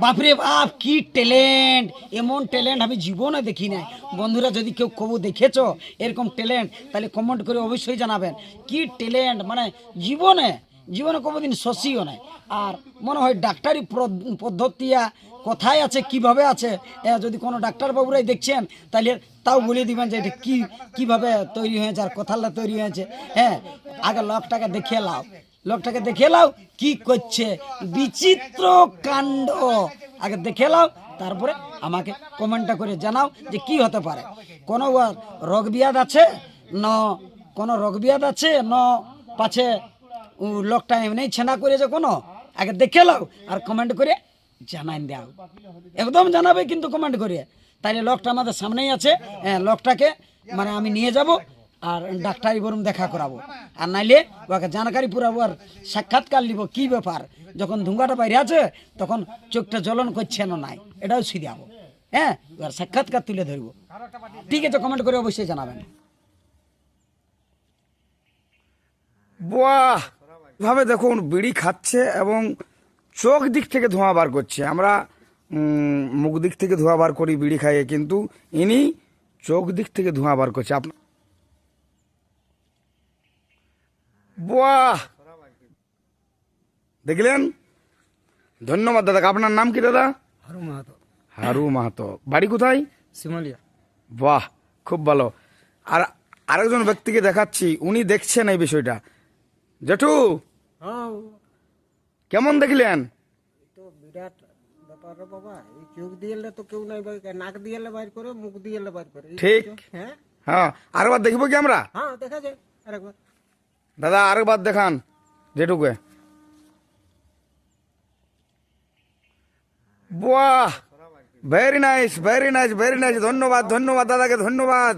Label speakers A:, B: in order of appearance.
A: বাপরে বাপ কি ট্যালেন্ট, এমন ট্যালেন্ট আমি জীবনে দেখি নাই। বন্ধুরা যদি কেউ কবু দেখেছো এরকম ট্যালেন্ট তাহলে কমেন্ট করে অবশ্যই জানাবেন। কি ট্যালেন্ট, মানে জীবনে জীবনে কোনোদিন শশীও নাই। আর মনে হয় ডাক্তারি পদ্ধতি কোথায় আছে কিভাবে আছে, যদি কোনো ডাক্তারবাবুরাই দেখছেন তাহলে তাও বলে দিবেন যে এটা কীভাবে তৈরি হয়েছে আর কোথাল্লা তৈরি হয়েছে। হ্যাঁ, আগে লোকটাকে দেখিয়ে লাও, লোকটাকে দেখে লাও কি করছে, বিচিত্র কাণ্ড আগে দেখে লাও, তারপরে আমাকে কমেন্টটা করে জানাও যে কি হতে পারে। কোনো রোগ বিয়াদ আছে ন, কোনো রোগ বিয়াদ আছে ন পাছে লোকটা এমনি ছেনা করেছে কোনো, আগে দেখে লাও আর কমেন্ট করে জানাই দাও, একদম জানাবে কিন্তু কমেন্ট করে। তাইলে লোকটা আমাদের সামনেই আছে, হ্যাঁ লোকটাকে মানে আমি নিয়ে যাব আর ডাক্তারি বরং দেখা করাবো, আর নাইলে ওকে জানকারি পুরাবো আর সাক্ষাৎকার নিব কি ব্যাপার। যখন ধুঙ্গাটা বাইরে আছে তখন চোখটা জ্বলন করছে না নাই, এটাও ছিড়াবো। হ্যাঁ, এবার সাক্ষাৎকার তুলে ধরবো। ঠিক আছে, কমেন্ট করে অবশ্যই জানাবেন।
B: বাহ, ভাবে দেখুন বিড়ি খাচ্ছে এবং চোখ দিক থেকে ধোঁয়া বার করছে। আমরা মুখ দিক থেকে ধোঁয়া বার করি বিড়ি খাইয়ে, কিন্তু ইনি চোখ দিক থেকে ধোঁয়া বার করছে। আপনার বাহ, দেখলেন? ধন্যবাদ দাদা। আপনার নাম কি দাদা?
A: হারু মাহাতো।
B: হারু মাহাতো, বাড়ি কোথায়?
A: শিমলিয়া।
B: বাহ, খুব ভালো। আর আরেকজন ব্যক্তিকে দেখাচ্ছি, উনি দেখছেন এই বিষয়টা। জেঠু, কেমন দেখলেন?
C: তো বিরাট ব্যাপার রে বাবা, এই চোখ দিয়ে তো কেউ নাই, নাক দিয়ে বাইর করে, মুখ দিয়ে বাইর করে।
B: ঠিক।
C: হ্যাঁ
B: হ্যাঁ, আরেকবার দেখবো কি আমরা?
C: হ্যাঁ, দেখা যায় আরেকবার।
B: দাদা আরেকবার দেখান জেঠুকে। বাহ, very nice, very nice, very nice. ধন্যবাদ, ধন্যবাদ দাদাকে, ধন্যবাদ।